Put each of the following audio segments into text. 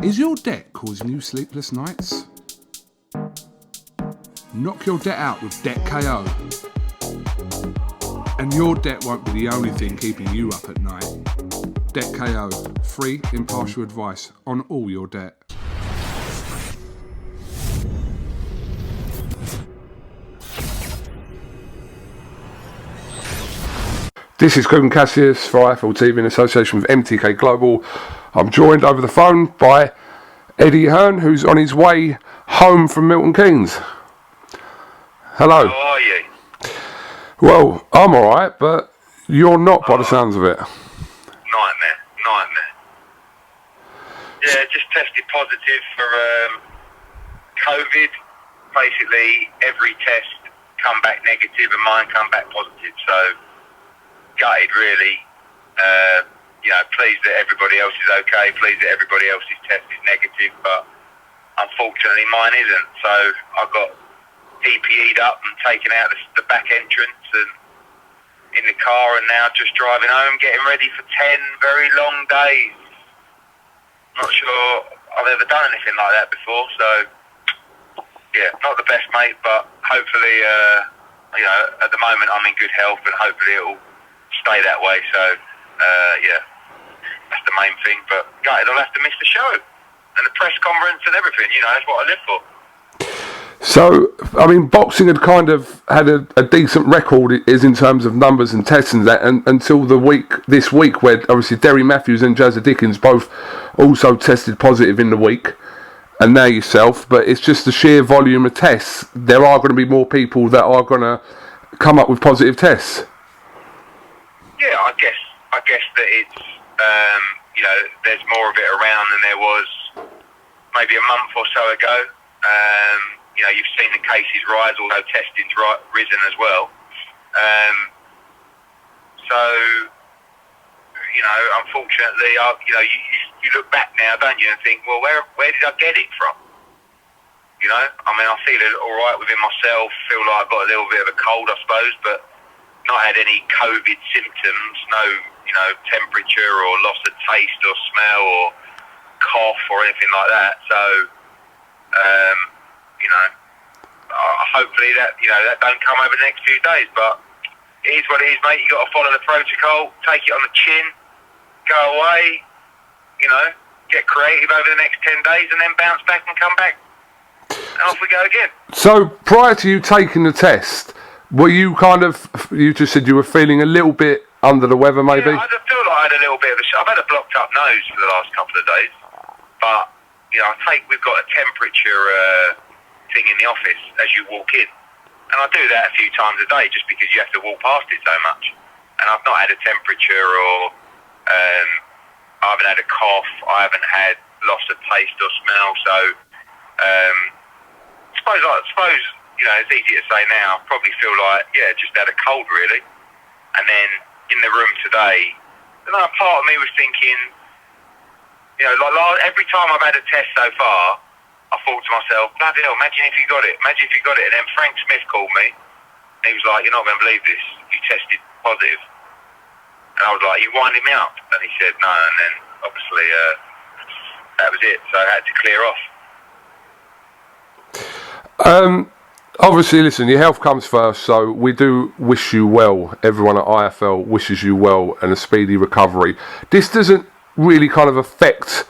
Is your debt causing you sleepless nights? Knock your debt out with Debt KO. And your debt won't be the only thing keeping you up at night. Debt KO, free, impartial advice on all your debt. This is Coogan Cassius for IFL TV in association with MTK Global. I'm joined over the phone by Eddie Hearn, who's on his way home from Milton Keynes. Hello. How are you? Well, I'm alright, but you're not by the sounds of it. Nightmare. Yeah, just tested positive for COVID. Basically, every test come back negative and mine come back positive. So, gutted really. Pleased that everybody else is okay. Pleased that everybody else's test is negative, but unfortunately mine isn't. So I got PPE'd up and taken out the back entrance and in the car, and now just driving home, getting ready for 10 very long days. Not sure I've ever done anything like that before, so yeah, not the best, mate, but hopefully, at the moment I'm in good health and hopefully it'll stay that way. So yeah, that's the main thing, but gutted I'll have to miss the show and the press conference and everything. That's what I live for. So, I mean, boxing had kind of had a decent record is in terms of numbers and tests and that, and until this week, where obviously Derry Matthews and Jazza Dickens both also tested positive in the week, and now yourself. But it's just the sheer volume of tests. There are going to be more people that are going to come up with positive tests. Yeah, I guess that it's there's more of it around than there was maybe a month or so ago. You've seen the cases rise, although testing's risen as well. Unfortunately, you look back now, don't you, and think, well, where did I get it from? I feel all right within myself. Feel like I've got a little bit of a cold, I suppose, but not had any COVID symptoms. No, temperature or loss of taste or smell or cough or anything like that. So, hopefully that don't come over the next few days. But it is what it is, mate. You got to follow the protocol, take it on the chin, go away, get creative over the next 10 days, and then bounce back and come back, and off we go again. So prior to you taking the test, were you you just said you were feeling a little bit under the weather, maybe? Yeah, I feel like I had a little bit of I've had a blocked up nose for the last couple of days, but we've got a temperature thing in the office as you walk in, and I do that a few times a day just because you have to walk past it so much. And I've not had a temperature or I haven't had a cough. I haven't had loss of taste or smell. So I suppose it's easy to say now. I probably feel like just had a cold really. And then in the room today, part of me was thinking, every time I've had a test so far, I thought to myself, bloody hell, imagine if you got it. And then Frank Smith called me, and he was like, you're not going to believe this, you tested positive. And I was like, you winding me up? And he said, no, and then obviously that was it, so I had to clear off. Obviously, listen, your health comes first, so we do wish you well. Everyone at IFL wishes you well and a speedy recovery. This doesn't really kind of affect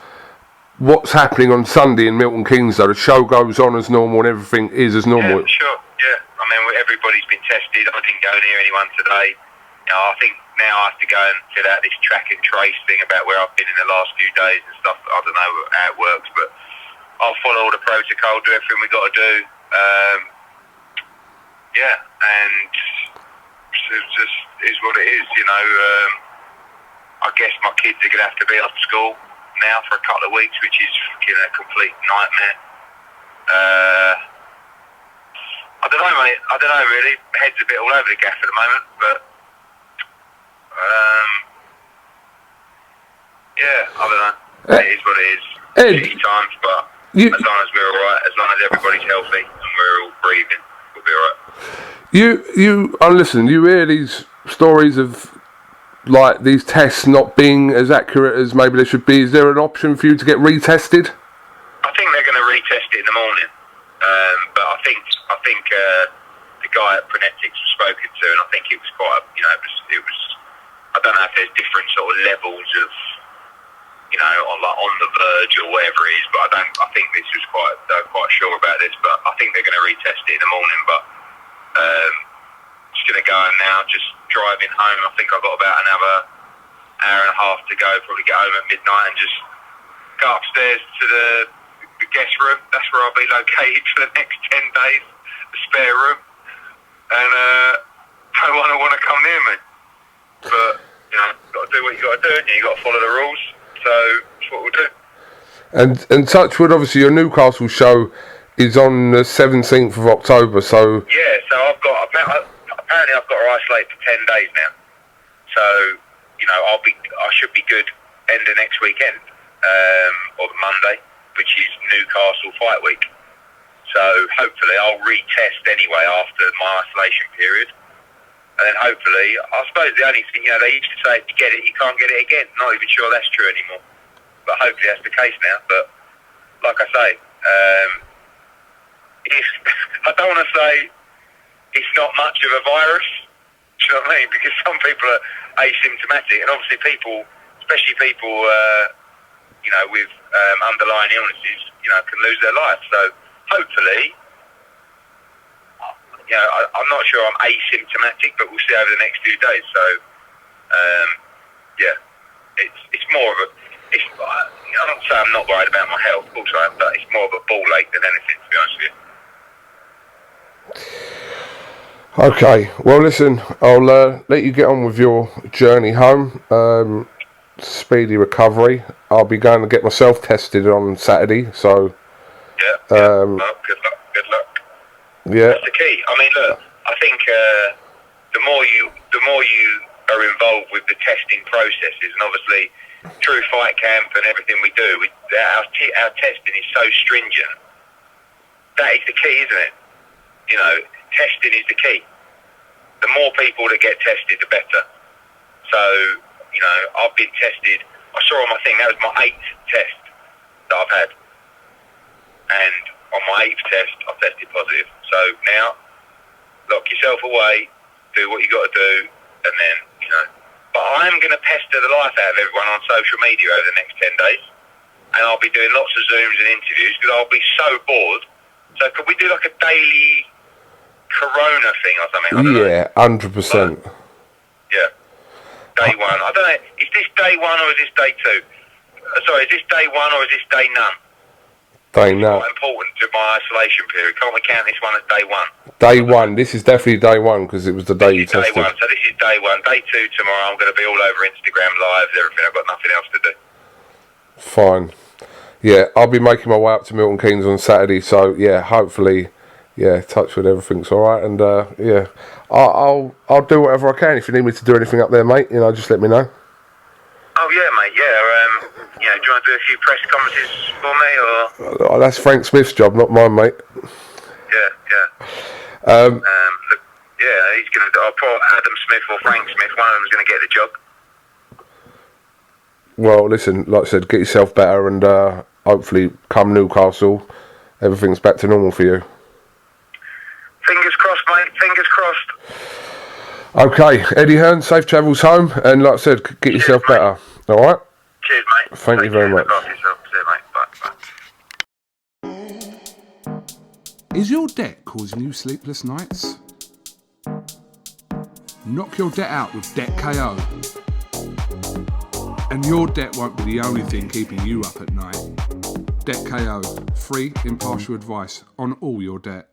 what's happening on Sunday in Milton Keynes, though. The show goes on as normal and everything is as normal. Yeah, sure, yeah. Everybody's been tested. I didn't go near anyone today. I think now I have to go and fill out this track and trace thing about where I've been in the last few days and stuff. I don't know how it works, but I'll follow all the protocol, do everything we got to do. And it just is what it is, I guess my kids are going to have to be off school now for a couple of weeks, which is a complete nightmare. I don't know, mate. I don't know, really. Head's a bit all over the gaff at the moment, but I don't know. It is what it is. Shitty times, but as long as we're all right, as long as everybody's healthy and we're all breathing, we'll be all right. Listen, you hear these stories of like these tests not being as accurate as maybe they should be. Is there an option for you to get retested? in the morning. But I think the guy at Retesting was spoken to, and I think it was quite, it was. I don't know if there's different sort of levels of, on the verge or whatever it is, but I think this was quite sure about this, but I think they're going to retest it in the morning. But just going to go home now, just driving home. I think I've got about another hour and a half to go. Probably get home at midnight and just go upstairs to the guest room. That's where I'll be located for the next 10 days, the spare room. And no one will want to come near me. But, got to do what you got to do, and you got to follow the rules. So that's what we'll do. And Touchwood, obviously, your Newcastle show is on the 17th of October. So yeah, so apparently I've got to isolate for 10 days now. So I should be good end of next weekend, or the Monday, which is Newcastle fight week. So hopefully I'll retest anyway after my isolation period. And then hopefully, I suppose the only thing, they used to say if you get it, you can't get it again. Not even sure that's true anymore. But hopefully that's the case now. But like I say, I don't want to say it's not much of a virus. Do you know what I mean? Because some people are asymptomatic, and obviously people, especially people, with underlying illnesses, can lose their life. So hopefully, I'm not sure I'm asymptomatic, but we'll see over the next few days. So, it's more of a. I'm not saying I'm not worried about my health, of course I am, but it's more of a ball ache than anything, to be honest with you. okay, well listen, I'll let you get on with your journey home. Speedy recovery. I'll be going to get myself tested on Saturday, so Well, good luck. Yeah. That's the key. I mean, look, I think the more you are involved with the testing processes, and obviously through Fight Camp and everything we do, our testing is so stringent. That is the key, isn't it? Testing is the key. The more people that get tested, the better. So, I've been tested. I saw on my thing, that was my 8th test that I've had. And on my 8th test, I tested positive. So now, lock yourself away, do what you got to do, and then, But I'm going to pester the life out of everyone on social media over the next 10 days. And I'll be doing lots of Zooms and interviews because I'll be so bored. So could we do like a daily Corona thing or something? I don't know. 100%. Yeah. Day one. I don't know. Is this day one or is this day two? Sorry, is this day one or is this day none? Day none. Quite important to my isolation period. Can't we count this one as day one? Day one. This is definitely day one because it was the day you tested. Day one. So this is day one. Day two tomorrow. I'm going to be all over Instagram lives, everything. I've got nothing else to do. Fine. Yeah, I'll be making my way up to Milton Keynes on Saturday. So yeah, hopefully, touch with everything's all right. And I'll do whatever I can. If you need me to do anything up there, mate, just let me know. Oh yeah, mate. Yeah. Do you want to do a few press conferences for me, or? Oh, that's Frank Smith's job, not mine, mate. Yeah. Look, he's going to. I'll put Adam Smith or Frank Smith. One of them's going to get the job. Well, listen, like I said, get yourself better, and hopefully, come Newcastle, everything's back to normal for you. Fingers crossed, mate. Fingers crossed. Okay, Eddie Hearn, safe travels home, and like I said, get yourself better. All right. Cheers, mate. Thank you very much. Look after yourself. See you, mate. Bye. Is your debt causing you sleepless nights? Knock your debt out with Debt KO. And your debt won't be the only thing keeping you up at night. Debt KO, free, impartial advice on all your debt.